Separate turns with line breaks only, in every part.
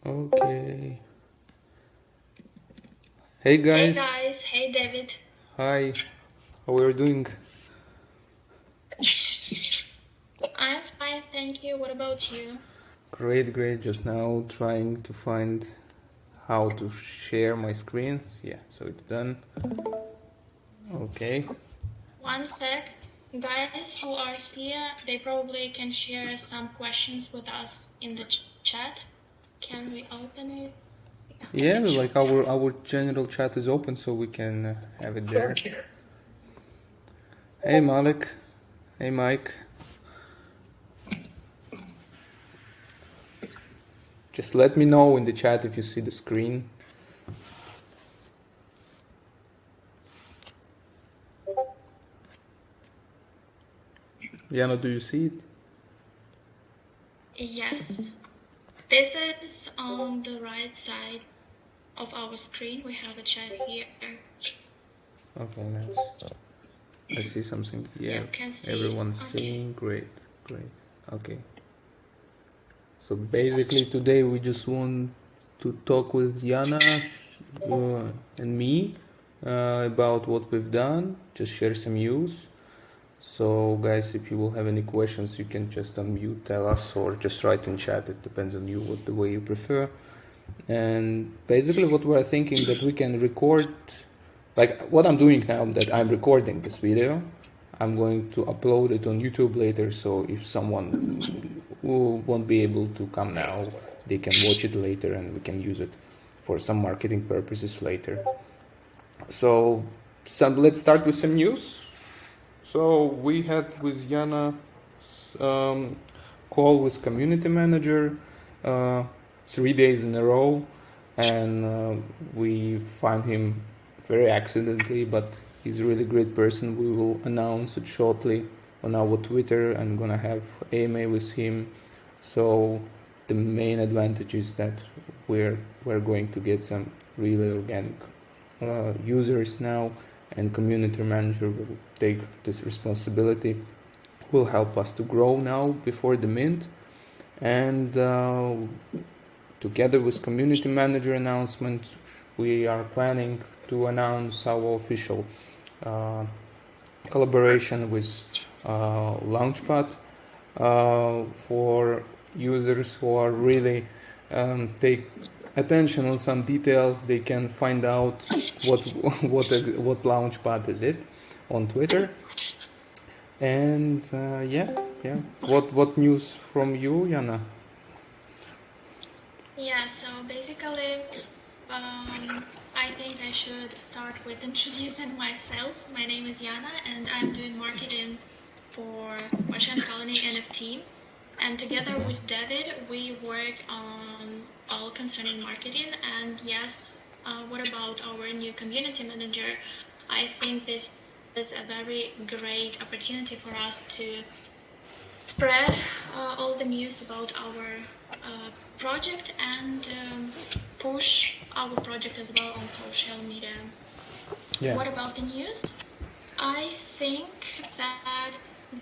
Okay. Hey
Hey
guys.
guys, hey David.
Hi. How are you doing?
I'm fine, thank you. What about you?
Great, great. Just now trying to find how to share my screen. Yeah, so it's done. Okay.
One sec. Guys who are here, they probably can share some questions with us in the chat. Can we open it? Yeah, we
Yeah,
can show
like
chat.
our general chat is open, so we can have it there. Hey Malik. Hey Mike. Just let me know in the chat if you see the screen. Jana, do you see it?
Yes. This is on the right side of our screen. We have a chat here.
Okay, nice. I see something.
Yeah,
Yeah,
we can see.
everyone's
Okay.
seeing. Great, great. Okay. So basically, today we just want to talk with Jana and me about what we've done, just share some news. So, guys, if you will have any questions, you can just unmute, tell us, or just write in chat. It depends on you, what the way you prefer. And basically, what we're thinking that we can record, like what I'm doing now, that I'm recording this video. I'm going to upload it on YouTube later, so if someone who won't be able to come now, they can watch it later and we can use it for some marketing purposes later. So let's start with some news. So we had with Jana call with community manager uh, 3 days in a row, and we find him very accidentally, but he's a really great person. We will announce it shortly on our Twitter. I'm gonna have AMA with him. So the main advantage is that we're going to get some really organic users now, and community manager will take this responsibility, will help us to grow now before the mint. And together with community manager announcement, we are planning to announce our official uh, collaboration with Launchpad for users who are really take attention on some details. They can find out what Launchpad is it on Twitter. And yeah. What news from you, Jana?
Yeah, so basically, I think I should start with introducing myself. My name is Jana, and I'm doing marketing for Martian Colony NFT. And together with David, we work on all concerning marketing. And yes, what about our new community manager? I think this is a very great opportunity for us to spread all the news about our project and push our project as well on social media.
Yeah.
What about the news? I think that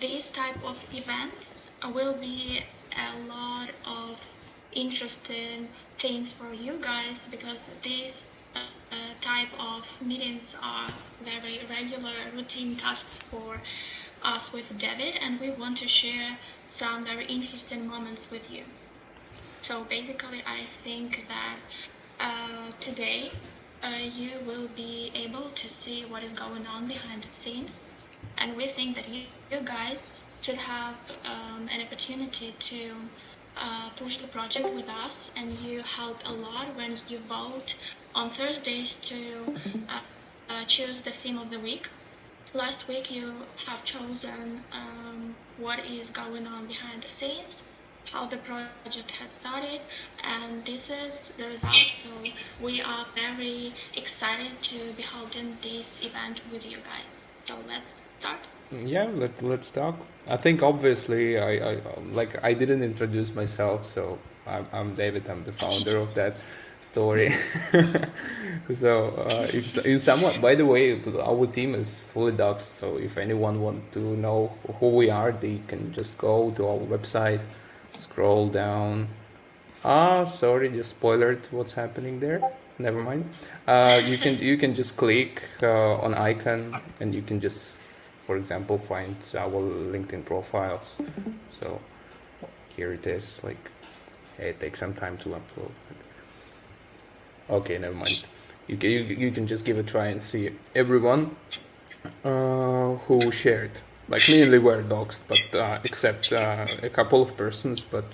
these type of events will be a lot of interesting things for you guys, because these type of meetings are very regular routine tasks for us with David, and we want to share some very interesting moments with you. So basically, I think that today you will be able to see what is going on behind the scenes, and we think that you guys should have an opportunity to push the project with us, and you help a lot when you vote on Thursdays to choose the theme of the week. Last week you have chosen what is going on behind the scenes, how the project has started, and this is the result. So we are very excited to be holding this event with you guys. So let's start.
Yeah, let's talk. I think obviously I didn't introduce myself, so I'm David. I'm the founder of that story. So if someone, by the way, our team is fully doxed. So if anyone want to know who we are, they can just go to our website, scroll down, Sorry, just spoiled what's happening there. Never mind. You can just click on icon, and you can just, for example, find our LinkedIn profiles. So here it is. Like, it takes some time to upload. Okay, never mind. You can just give it a try and see everyone who shared. Like, mainly were doxed, but except a couple of persons, but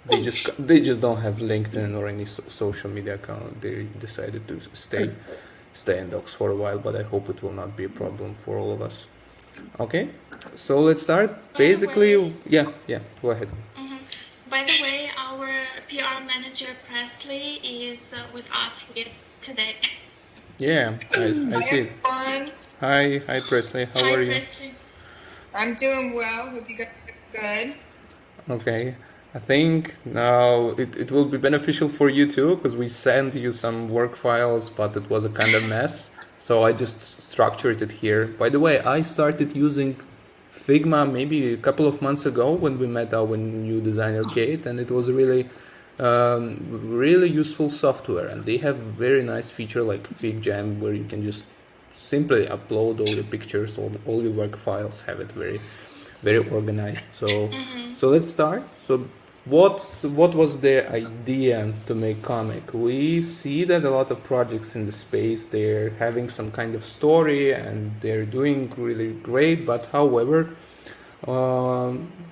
they just don't have LinkedIn or any social media account. They decided to stay in docs for a while, but I hope it will not be a problem for all of us. Okay, so let's start. Basically, yeah, go ahead.
By the way, our PR manager Presley is with us here today.
Yeah, I see it. Hi Presley. How are you?
Presley.
I'm doing well. Hope you guys are good.
Okay. I think now it will be beneficial for you too, because we sent you some work files, but it was a kind of mess. So I just structured it here. By the way, I started using Figma maybe a couple of months ago when we met our new designer Kate, and it was really useful software. And they have very nice feature like FigJam, where you can just simply upload all your pictures, all your work files, have it very organized. So let's start. So what was the idea to make comic? We see that a lot of projects in the space, they're having some kind of story and they're doing really great, but however,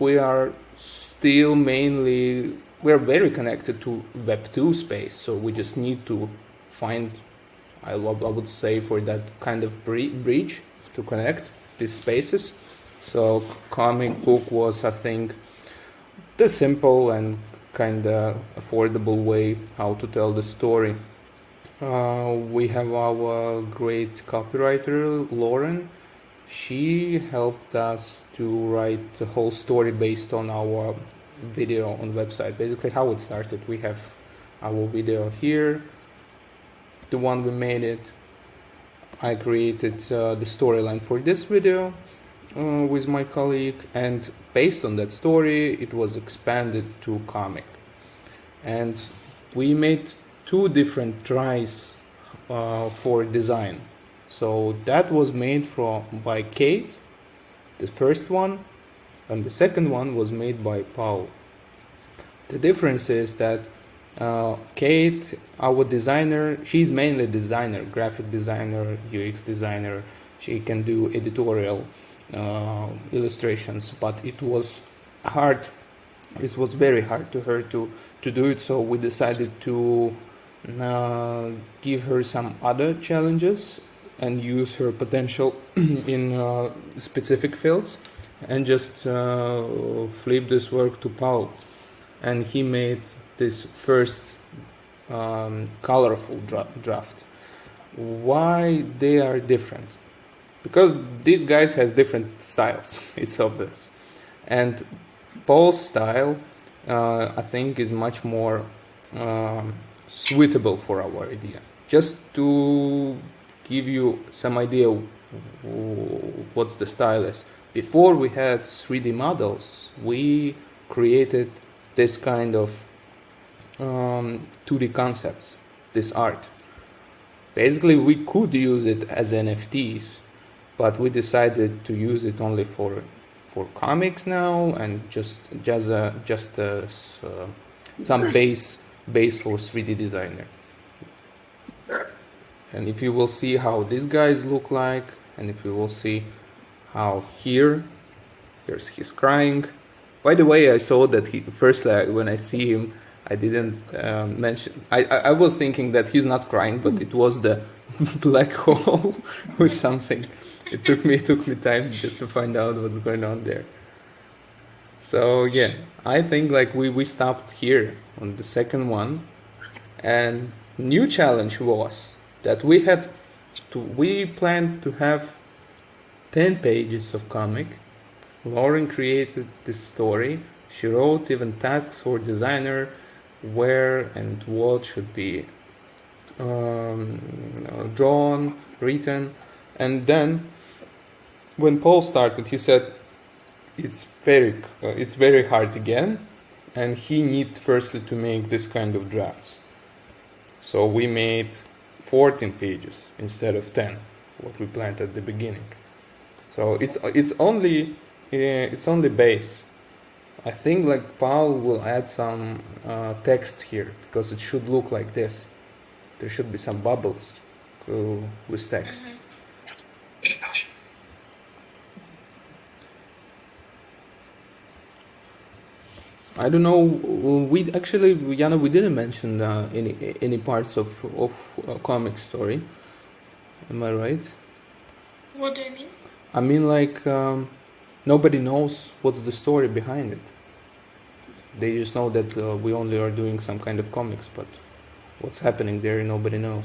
we are still we're very connected to Web 2 space, so we just need to find, I would say, for that kind of bridge to connect these spaces. So comic book was, I think, the simple and kind of affordable way how to tell the story. We have our great copywriter, Lauren. She helped us to write the whole story based on our video on website. Basically how it started. We have our video here, the one we made it. I created the storyline for this video with my colleague, and based on that story it was expanded to comic, and we made 2 different tries for design. So that was made by Kate, the first one, and the second one was made by Paul. The difference is that Kate, our designer, she's mainly designer, graphic designer, UX designer. She can do editorial illustrations, but it was very hard to her to do it, so we decided to give her some other challenges and use her potential in specific fields, and just flip this work to Paul, and he made this first colorful draft. Why they are different? Because these guys has different styles, it's obvious. And Paul's style, I think, is much more suitable for our idea. Just to give you some idea what's the style is. Before we had 3D models, we created this kind of 2D concepts, this art. Basically, we could use it as NFTs, but we decided to use it only for comics now, and just some base for 3D designer. And if you will see how these guys look like, and if you will see how here's he's crying. By the way, I saw that when I see him, I didn't mention. I was thinking that he's not crying, but it was the black hole with something. It took me time just to find out what's going on there. So yeah, I think like we stopped here on the second one, and new challenge was that we planned to have 10 pages of comic. Lauren created this story. She wrote even tasks for designer, where and what should be drawn, written, and then when Paul started, he said it's very hard again, and he need firstly to make this kind of drafts. So we made 14 pages instead of 10, what we planned at the beginning. So it's only base. I think like Paul will add some text here because it should look like this. There should be some bubbles with text. I don't know. We actually, Yana, we didn't mention any parts of comic story. Am I right?
What do you mean?
I mean, like nobody knows what's the story behind it. They just know that we only are doing some kind of comics, but what's happening there, nobody knows.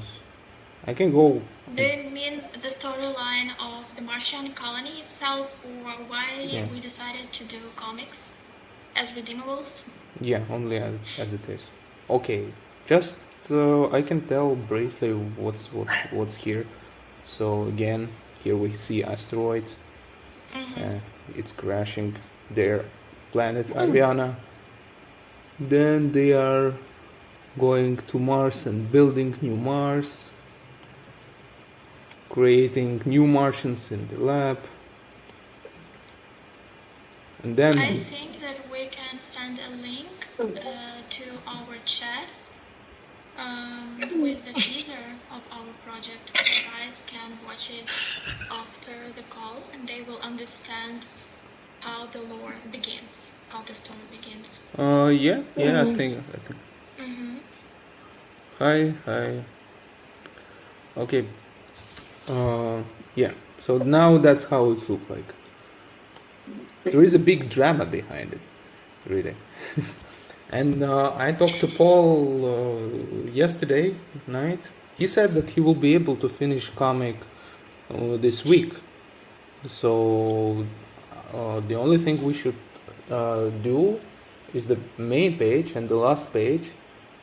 I can go.
Do you mean the storyline of the Martian colony itself, or why we decided to do comics as redeemables?
Yeah, only as it is. Okay, just I can tell briefly what's here. So again, here we see asteroid. It's crashing their planet Ariana. Then they are going to Mars and building new Mars, creating new Martians in the lab. And then
I think that we can send a link to our chat with the teaser of our project, so guys can watch it after the call, and they will understand how the lore begins, how the story begins.
Yeah, I think. Hi. Okay. Yeah. So now that's how it looks like. There is a big drama behind it, really. And I talked to Paul yesterday night. He said that he will be able to finish comic this week. So the only thing we should do is the main page and the last page,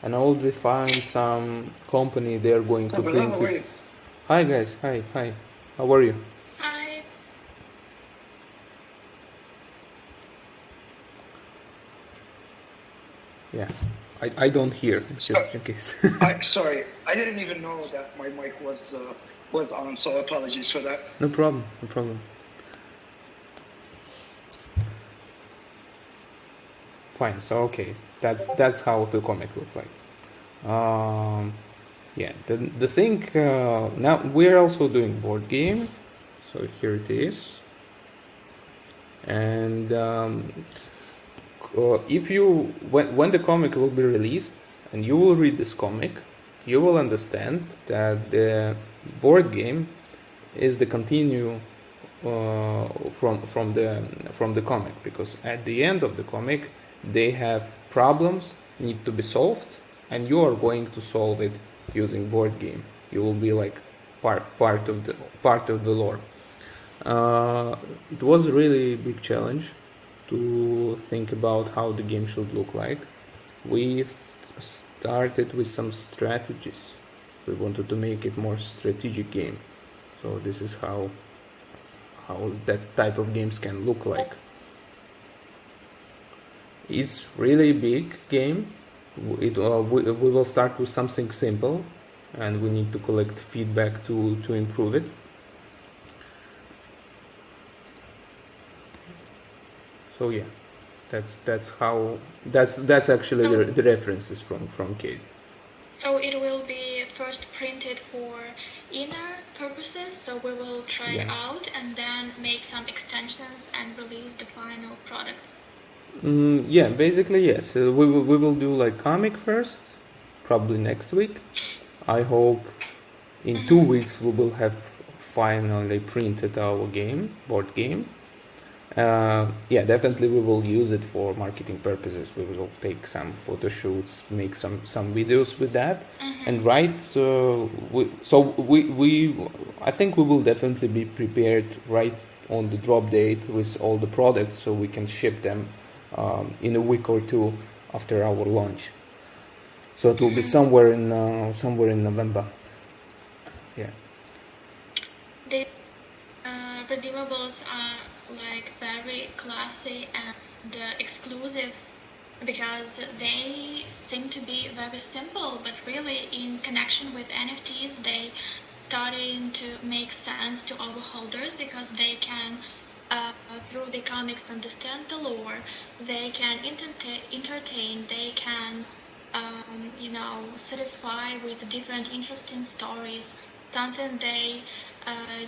and I will find some company they are going to print it. Hi guys, hi. How are you?
Hi.
Yeah, I don't hear, just in case.
Sorry, I didn't even know that my mic was on, so apologies for that.
No problem. Fine. So okay, that's how the comic looks like. Yeah. The thing now we're also doing board game. So here it is. And if you when the comic will be released and you will read this comic, you will understand that the board game is the continue from the comic, because at the end of the comic they have problems need to be solved, and you are going to solve it using board game. You will be like part of the lore. It was a really big challenge to think about how the game should look like. We started with some strategies. We wanted to make it more strategic game. So this is how that type of games can look like. It's really big game. We will start with something simple, and we need to collect feedback to improve it. So yeah, that's actually the references from Kate.
So it will be first printed for inner purposes, so we will try it out and then make some extensions and release the final product.
Yeah, basically yes. We will do like comic first, probably next week. I hope in 2 weeks we will have finally printed our board game. Yeah, definitely we will use it for marketing purposes. We will take some photo shoots, make some videos with that, and write. I think we will definitely be prepared right on the drop date with all the products, so we can ship them in a week or two after our launch. So it will be somewhere in November. Yeah.
The redeemables are like very classy and exclusive because they seem to be very simple, but really in connection with NFTs, they starting to make sense to our holders because they can, through the comics, understand the lore. They can entertain. They can, satisfy with different interesting stories. Something they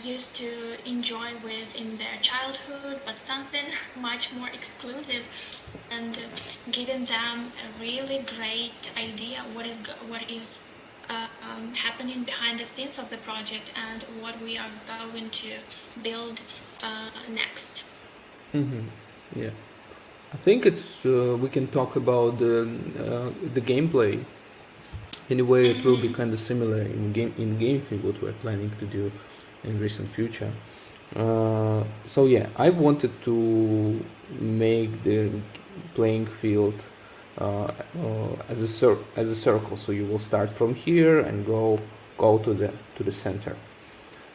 used to enjoy with in their childhood, but something much more exclusive, and giving them a really great idea what is happening behind the scenes of the project and what we are going to build next.
Yeah, I think it's we can talk about the gameplay. Anyway, it will be kind of similar in game thing what we're planning to do in recent future. So yeah, I wanted to make the playing field as a circle. So you will start from here and go to the center.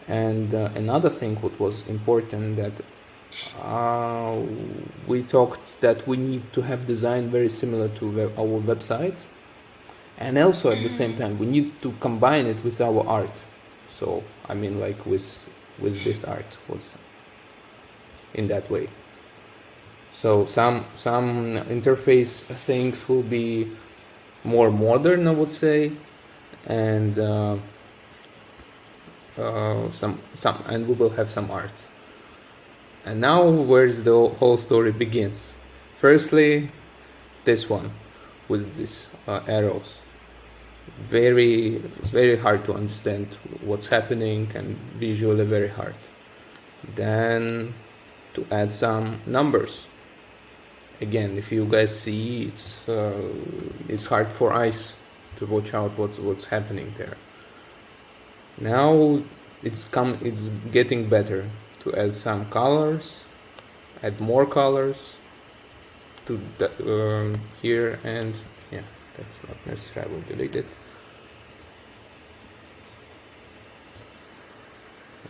And another thing what was important that we talked that we need to have design very similar to our website, and also at the same time we need to combine it with our art. So I mean, like with this art was in that way. So some interface things will be more modern, I would say, and some and we will have some art. And now where's the whole story begins. Firstly, this one with these arrows. Very hard to understand what's happening and visually very hard. Then to add some numbers. Again, if you guys see, it's hard for eyes to watch out what's happening there. Now it's getting better to add some colors, add more colors to here, and yeah, that's not necessary. I will delete it.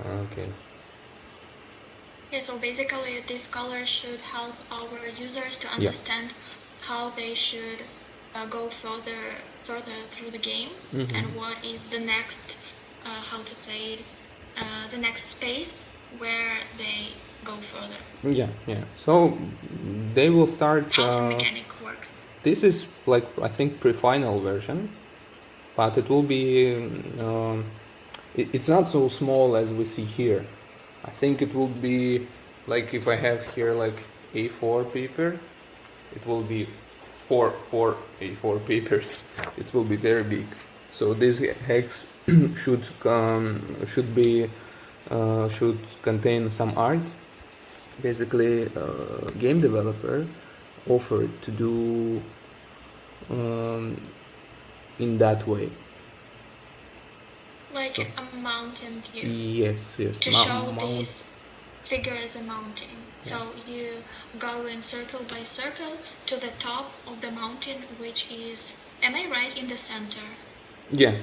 Okay.
Yeah, so basically this color should help our users to understand how they should go further through the game, and what is the next, the next space where they go further.
Yeah. So they will start.
How the mechanic works.
This is like, I think, pre-final version, but it will be. It's not so small as we see here. I think it will be like if I have here like A4 paper, it will be four A4 papers. It will be very big. So this hex should contain some art. Basically, game developer offered to do in that way.
Like a mountain view.
Yes.
To show this figure as a mountain. So you go in circle by circle to the top of the mountain, which is, am I right, in the center?
Yeah.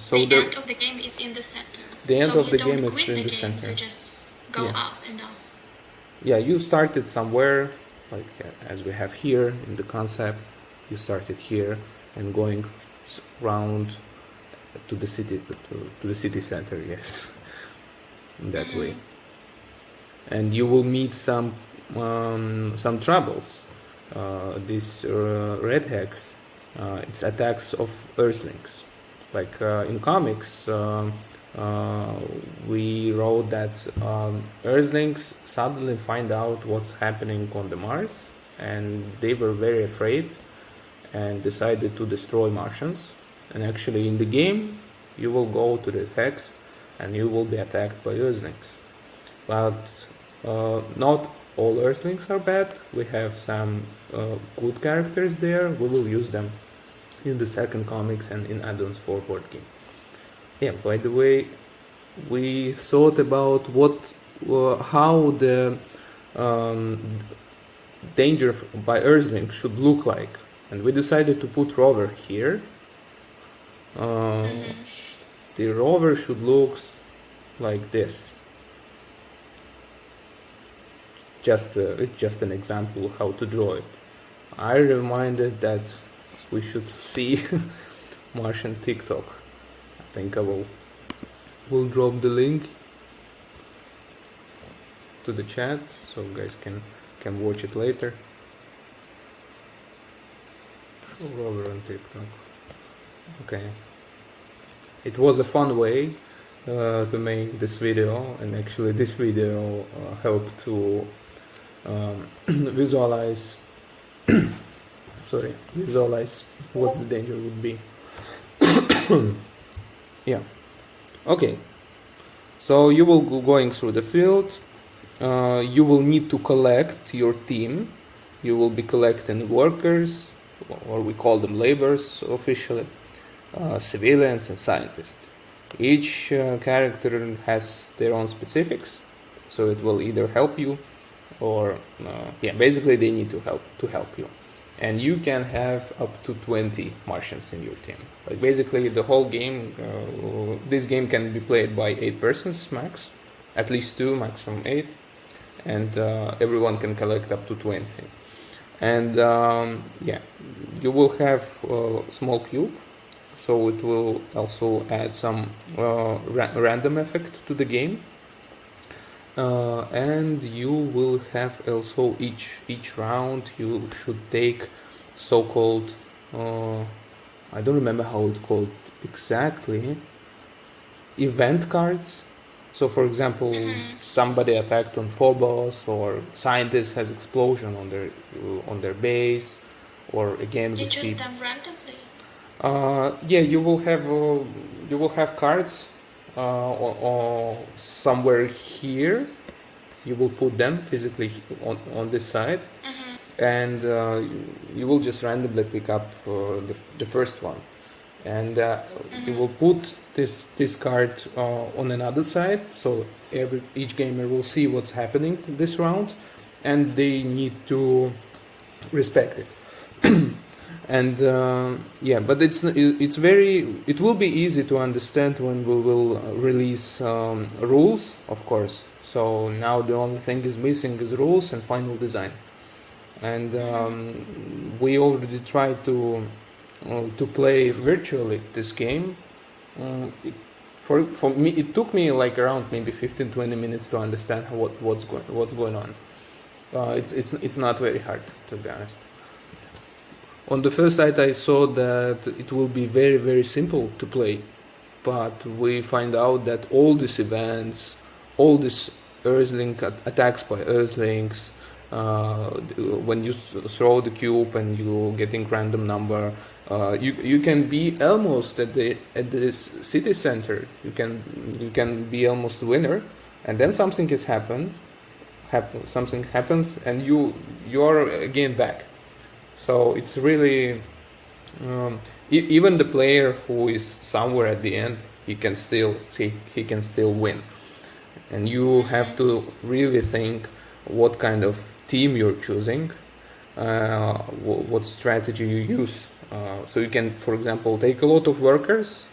So
the end of the game is in the center.
The end
so
of the game
is
in the center.
You just go up and up.
Yeah, you started somewhere, like as we have here in the concept. You started here and going round to the city, to the city center. Yes, in that way. And you will meet some troubles. This red hex, it's attacks of Earthlings. Like in comics, we wrote that Earthlings suddenly find out what's happening on the Mars, and they were very afraid and decided to destroy Martians. And actually in the game, you will go to this hex and you will be attacked by Earthlings. But not all Earthlings are bad. We have some good characters there. We will use them in the second comics and in add-ons for board game. Yeah, by the way, we thought about how the danger by Earthling should look like, and we decided to put rover here. The rover should look like this. It's just an example how to draw it. I reminded that we should see Martian TikTok. I think I will drop the link to the chat so guys can watch it later. Over on TikTok. Okay. It was a fun way to make this video, and actually this video helped to visualize visualize what the danger would be. Yeah. Okay. So you will go going through the field. You will need to collect your team. You will be collecting workers, or we call them laborers officially, civilians and scientists. Each character has their own specifics, so it will either help you, or basically they need to help you. And you can have up to 20 Martians in your team. Like basically the whole game, this game can be played by 8 persons max, at least 2, maximum 8, and everyone can collect up to 20. And you will have a small cube, so it will also add some random effect to the game. And you will have also each round you should take so-called I don't remember how it's called exactly, event cards. So for example, somebody attacked on Phobos, or scientist has explosion on their base, or again we
You
see
choose them randomly.
you will have cards or somewhere here. You will put them physically on this side, and you will just randomly pick up the first one, and you will put this card on another side, so each gamer will see what's happening this round, and they need to respect it. And but it will be easy to understand when we will release rules, of course. So now the only thing is missing is rules and final design. And we already tried to play virtually this game. For me, it took me like around maybe 15-20 minutes to understand what's going on. It's not very hard, to be honest. On the first sight, I saw that it will be very, very simple to play, but we find out that all these events, all these Earthling attacks by Earthlings, when you throw the cube and you getting random number, you can be almost at this city center. You can be almost winner, and then something something happens, and you are again back. So it's really even the player who is somewhere at the end, he can still win, and you have to really think what kind of team you're choosing, what strategy you use. So you can, for example, take a lot of workers,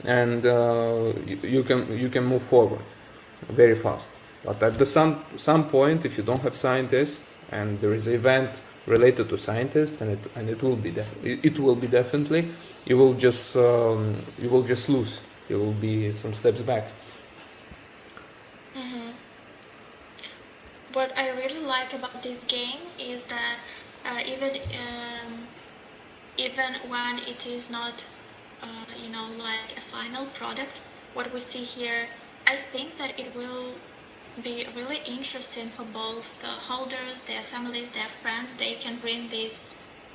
and you can move forward very fast. But at some point, if you don't have scientists and there is an event related to scientists, and it will be definitely, you will just lose. You will be some steps back.
What I really like about this game is that even when it is not like a final product, what we see here, I think that it will be really interesting for both the holders, their families, their friends. They can bring this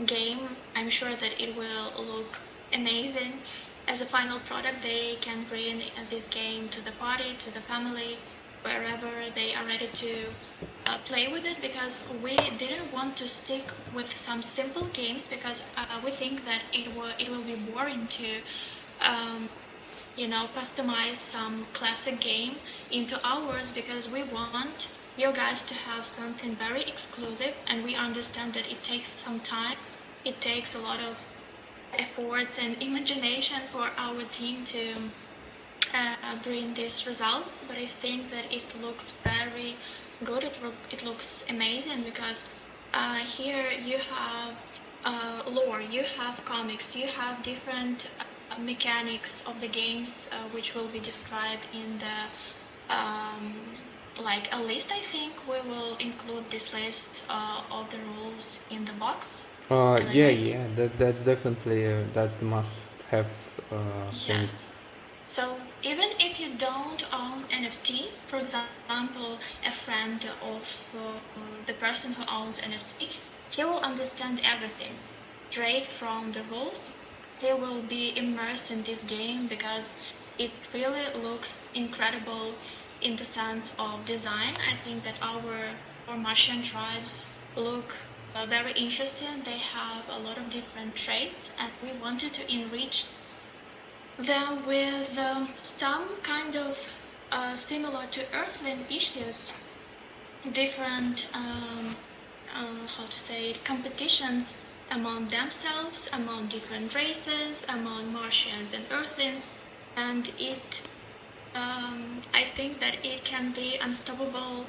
game. I'm sure that it will look amazing as a final product. They can bring this game to the party, to the family, wherever they are ready to play with it, because we didn't want to stick with some simple games, because we think that it will be boring to customize some classic game into ours, because we want you guys to have something very exclusive, and we understand that it takes some time. It takes a lot of efforts and imagination for our team to bring these results, but I think that it looks very good. It looks amazing, because here you have lore, you have comics, you have different mechanics of the games, which will be described in the like a list. I think we will include this list of the rules in the box.
Yeah, that's definitely that's the must-have thing.
Yes. So even if you don't own NFT, for example, a friend of the person who owns NFT, he will understand everything straight from the rules. He will be immersed in this game because it really looks incredible in the sense of design. I think that our Martian tribes look very interesting. They have a lot of different traits, and we wanted to enrich them with some kind of similar to Earthling issues, different how to say it, competitions among themselves, among different races, among Martians and Earthlings, and it I think that it can be unstoppable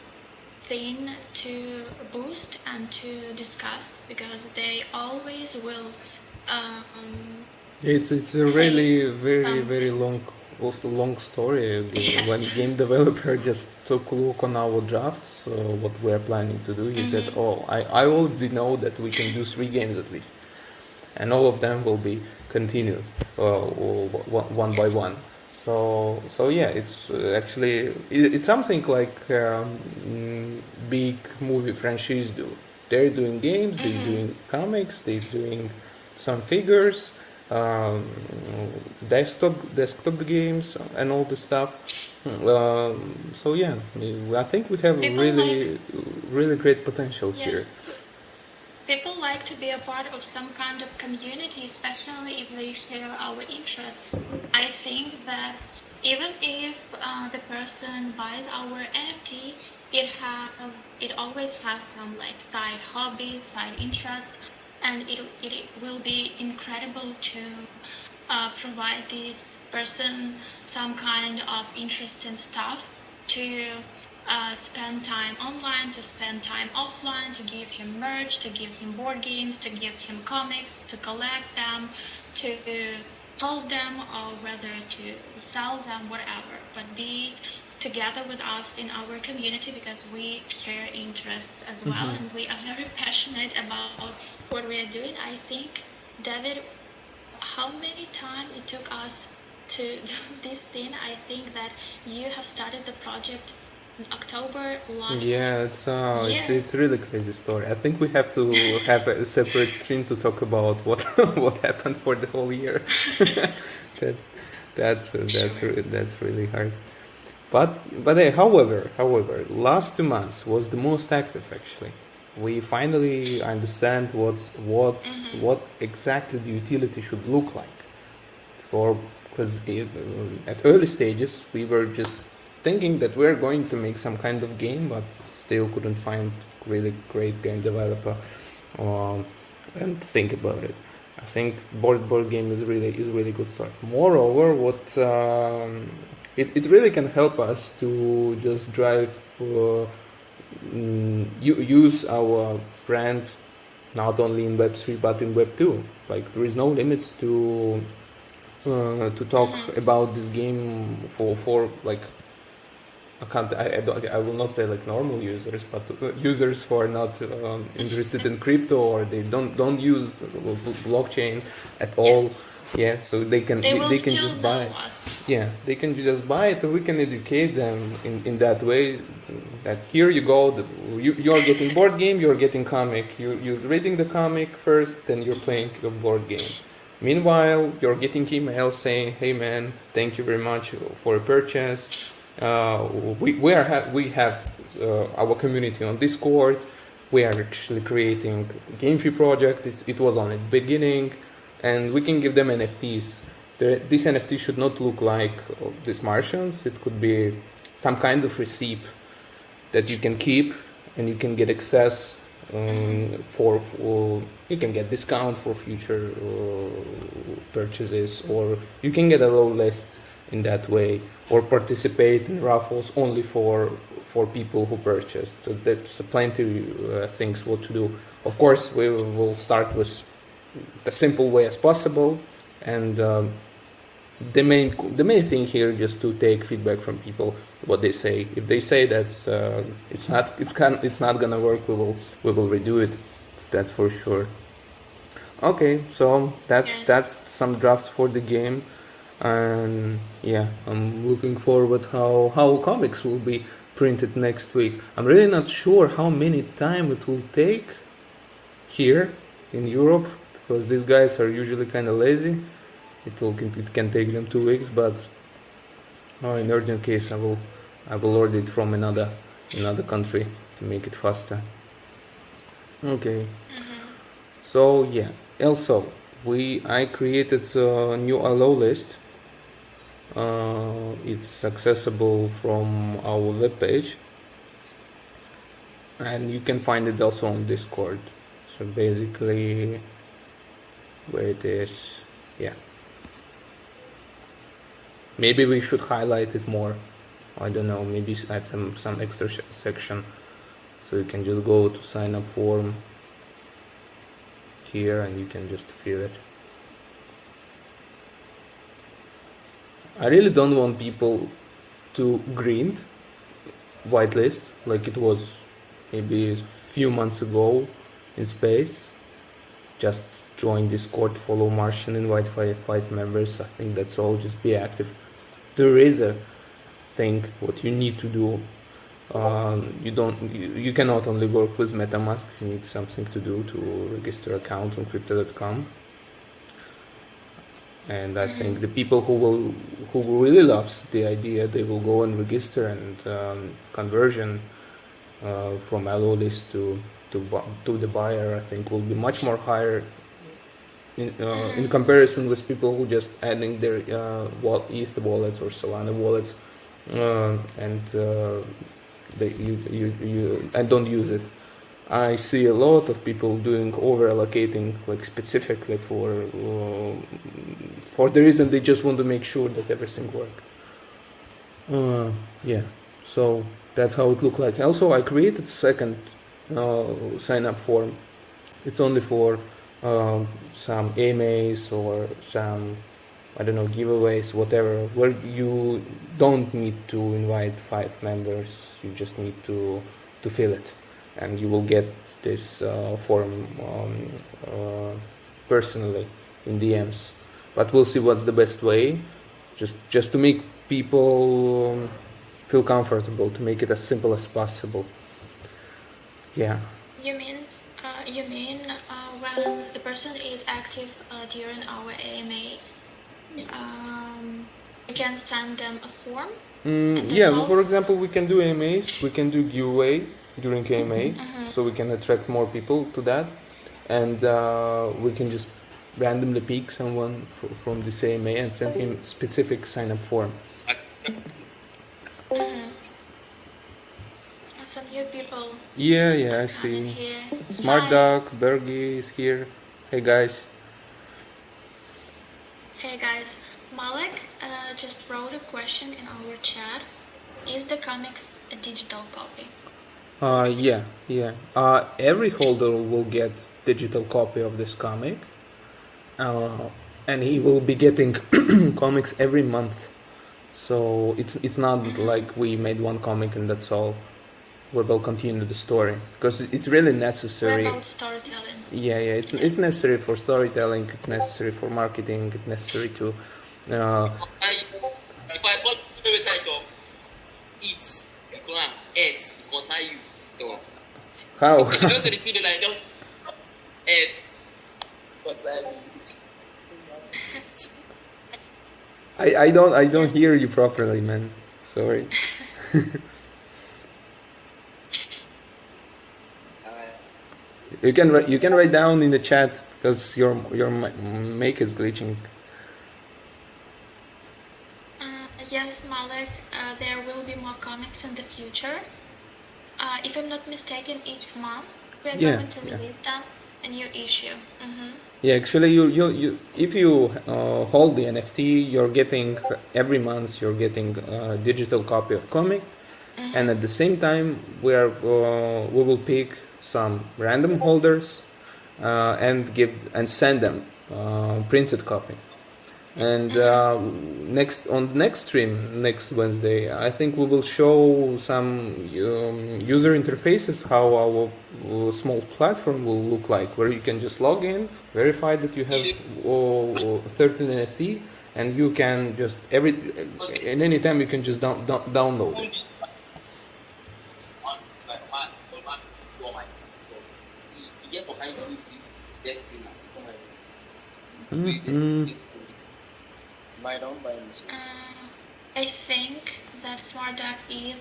thing to boost and to discuss because they always will
It's a really very
something.
long story. When
Yes.
game developer just took a look on our drafts, what we are planning to do, he said, "Oh, I already know that we can do 3 games at least, and all of them will be continued one by
Yes.
one." So yeah, it's actually it's something like big movie franchise do. They're doing games, they're doing comics, they're doing some figures, um, desktop games, and all this stuff. So yeah, I think we have
People like,
really great potential
yeah,
here.
people like to be a part of some kind of community, especially if they share our interests. I think that even if the person buys our NFT, it always has some like side hobbies, side interests, and it will be incredible to provide this person some kind of interesting stuff to spend time online, to spend time offline, to give him merch, to give him board games, to give him comics, to collect them, to hold them, or whether to sell them, whatever. But be together with us in our community because we share interests as well and we are very passionate about what we are doing. I think, David, how many time it took us to do this thing? I think that you have started the project in October last
Yeah,
year.
it's really crazy story. I think we have to have a separate stream to talk about what what happened for the whole year. that
Sure.
that's really hard. But however, last 2 months was the most active actually. We finally understand what exactly the utility should look like. For because at early stages we were just thinking that we're going to make some kind of game, but still couldn't find really great game developer and think about it. I think board game is really good start. Moreover, what it really can help us to just drive use our brand not only in Web3 but in Web2. Like there is no limits to talk about this game for like I will not say like normal users, but users who are not interested in crypto or they don't use blockchain at all.
Yes.
Yeah, so
They will
they can
still
just buy
know
it.
us.
Yeah, they can just buy it, and we can educate them in that way. That here you go, you're getting board game, you're getting comic. You're reading the comic first, then you're playing your board game. Meanwhile, you're getting emails saying, "Hey man, thank you very much for a purchase. We have our community on Discord. We are actually creating a game free project. It was on the beginning, and we can give them NFTs. This NFT should not look like these Martians. It could be some kind of receipt that you can keep, and you can get access for you can get discount for future purchases, or you can get a low list in that way, or participate in raffles only for people who purchase. So that's plenty things what to do of course, we will start with the simple way as possible, and the main thing here just to take feedback from people, what they say. If they say that it's not gonna work, we will redo it. That's for sure. Okay, so that's some drafts for the game, and yeah, I'm looking forward how comics will be printed next week. I'm really not sure how many time it will take here in Europe, because these guys are usually kind of lazy. It can take them 2 weeks, but in urgent case I will order it from another country to make it faster. Okay. So yeah. Also, I created a new allow list. It's accessible from our webpage, and you can find it also on Discord. So basically, where it is, yeah. Maybe we should highlight it more. I don't know. Maybe add some extra section, so you can just go to sign up form here, and you can just fill it. I really don't want people to grind whitelist like it was maybe a few months ago in space. Just join Discord, follow Martian, invite five members. I think that's all. Just be active. There is a thing what you need to do. You cannot only work with MetaMask. You need something to do to register account on crypto.com. And I think the people who really loves the idea, they will go and register, and conversion from allow list to the buyer, I think, will be much more higher in comparison with people who just adding their ETH wallets or Solana wallets and don't use it. I see a lot of people doing over allocating, like specifically for the reason they just want to make sure that everything works. Yeah, so that's how it looked like. Also, I created second sign up form. It's only for some AMAs or some, I don't know, giveaways, whatever, where you don't need to invite 5 members. You just need to fill it, and you will get this form personally in DMs. But we'll see what's the best way, just to make people feel comfortable, to make it as simple as possible. Yeah.
You mean when the person is active during our AMA, we can send them a form?
Yeah, for example, we can do AMAs, we can do giveaway during AMA, so we can attract more people to that, and we can just randomly pick someone from this AMA and send him specific sign-up form.
Some new people.
Yeah, I see. Smart Duck, Bergie is here. Hey guys.
Hey guys, Malek just wrote a question in our chat. Is the comics a digital copy?
Yeah. Every holder will get digital copy of this comic, and he will be getting comics every month. So it's not like we made one comic and that's all. We will continue the story, because it's really necessary.
What about storytelling?
Yeah, it's necessary for storytelling. It's necessary for marketing. It's necessary to. How? I don't hear you properly, man. Sorry. You can write down in the chat, because your mic is glitching.
Yes, Malek, there will be more comics in the future. If I'm not mistaken, each month we are going to release them a new issue.
Yeah, actually, you if you hold the NFT, you're getting every month a digital copy of comic, and at the same time we will pick some random holders and send them printed copy. And on the next stream, next Wednesday, I think we will show some user interfaces, how our small platform will look like, where you can just log in, verify that you have 13 NFT, and you can just at any time you can just download it.
I think that Smart Duck Eve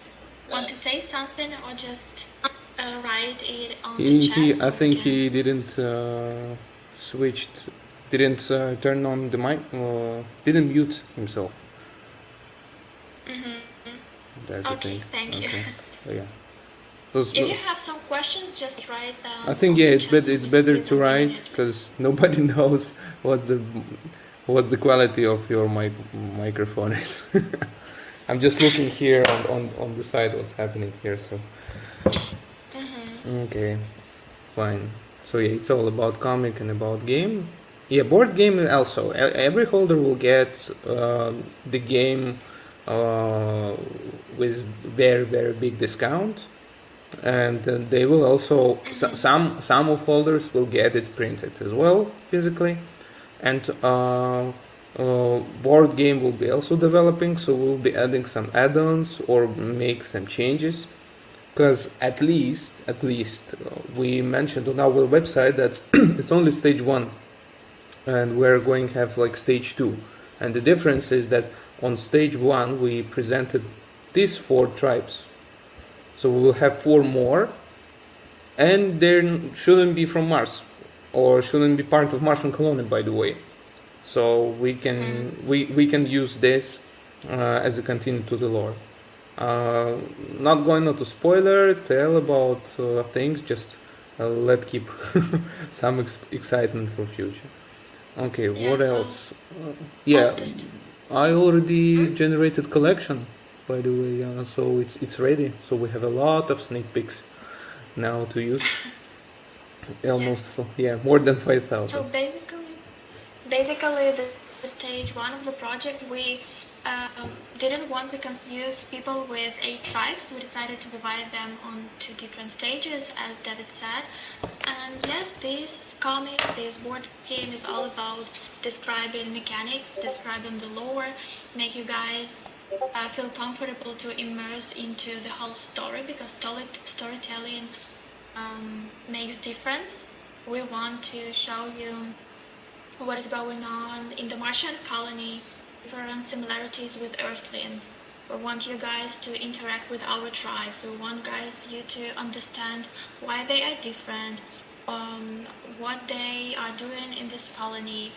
want to say something or just write it on the chat.
I think he didn't turn on the mic, didn't mute himself. That's
okay, thank you.
Yeah.
If you have some questions, just write down.
I think it's better to write, because nobody knows what the quality of your microphone is. I'm just looking here on the side what's happening here. So okay, fine. So yeah, it's all about comic and about game. Yeah, board game also. Every holder will get the game with very, very big discount, and they will also some of holders will get it printed as well physically, and board game will be also developing, so we'll be adding some add-ons or make some changes, because at least we mentioned on our website that it's only stage 1, and we're going to have like stage 2, and the difference is that on stage 1 we presented these 4 tribes, so we will have 4 more, and they shouldn't be from Mars or shouldn't be part of Martian colony, by the way. So we can we can use this as a continue to the lore. Not going into spoiler, tell about things, just let keep some excitement for future. Okay,
Yeah,
what
so-
else? I already generated collection, by the way, so it's ready. So we have a lot of sneak peeks now to use. Almost, more than 5,000.
So basically, the stage 1 of the project, we didn't want to confuse people with 8 tribes. We decided to divide them on 2 different stages, as David said. And yes, this comic, this board game is all about describing mechanics, describing the lore, make you guys feel comfortable to immerse into the whole story, because storytelling makes difference. We want to show you what is going on in the Martian colony, different similarities with Earthlings. We want you guys to interact with our tribes. We want you to understand why they are different, what they are doing in this colony,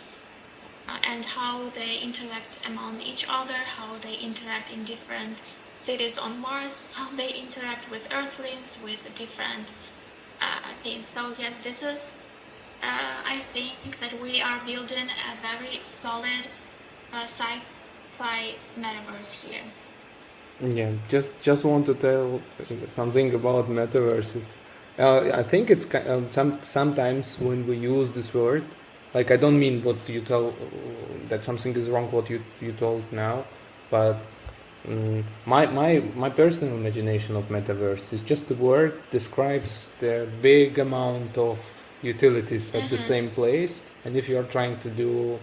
and how they interact among each other, how they interact in different cities on Mars, how they interact with Earthlings, with different things. So yes, this is, I think that we are building a very solid sci-fi metaverse here.
Yeah, just want to tell something about metaverses. I think it's sometimes when we use this word, like, I don't mean what you tell, that something is wrong what you told now, but my personal imagination of metaverse is just the word describes the big amount of utilities at the same place, and if you are trying to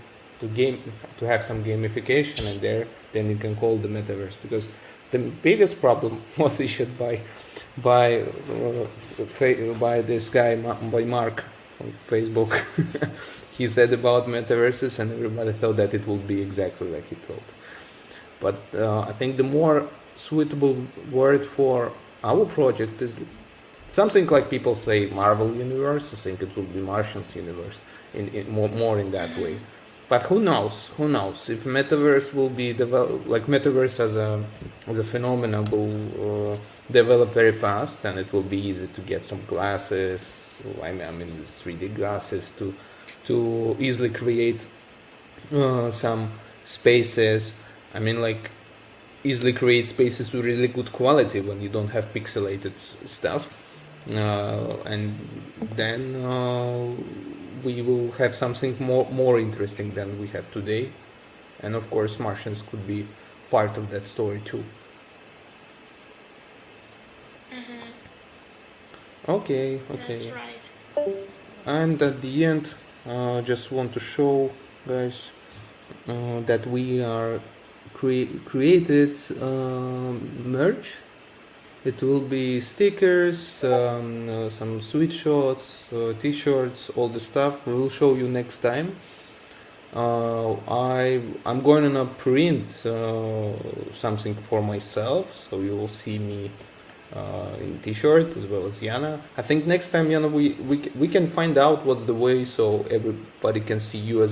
have some gamification in there, then you can call the metaverse, because the biggest problem was issued by this guy, by Mark on Facebook. He said about metaverses, and everybody thought that it would be exactly like he told. But I think the more suitable word for our project is something like people say Marvel Universe. I think it will be Martians Universe, more in that way. But who knows? Who knows if metaverse will be developed? Like, metaverse as a phenomenon will develop very fast, and it will be easy to get some glasses. I mean, 3D glasses to easily create some spaces. I mean, like, easily create spaces with really good quality when you don't have pixelated stuff. and then we will have something more interesting than we have today, and of course Martians could be part of that story too. Okay.
That's right.
And at the end, just want to show guys that we are created merch. It will be stickers, some sweatshirts, t-shirts, all the stuff. We will show you next time. I'm going to print something for myself, so you will see me in t-shirt as well as Yana. I think next time, Yana, we can find out what's the way so everybody can see you as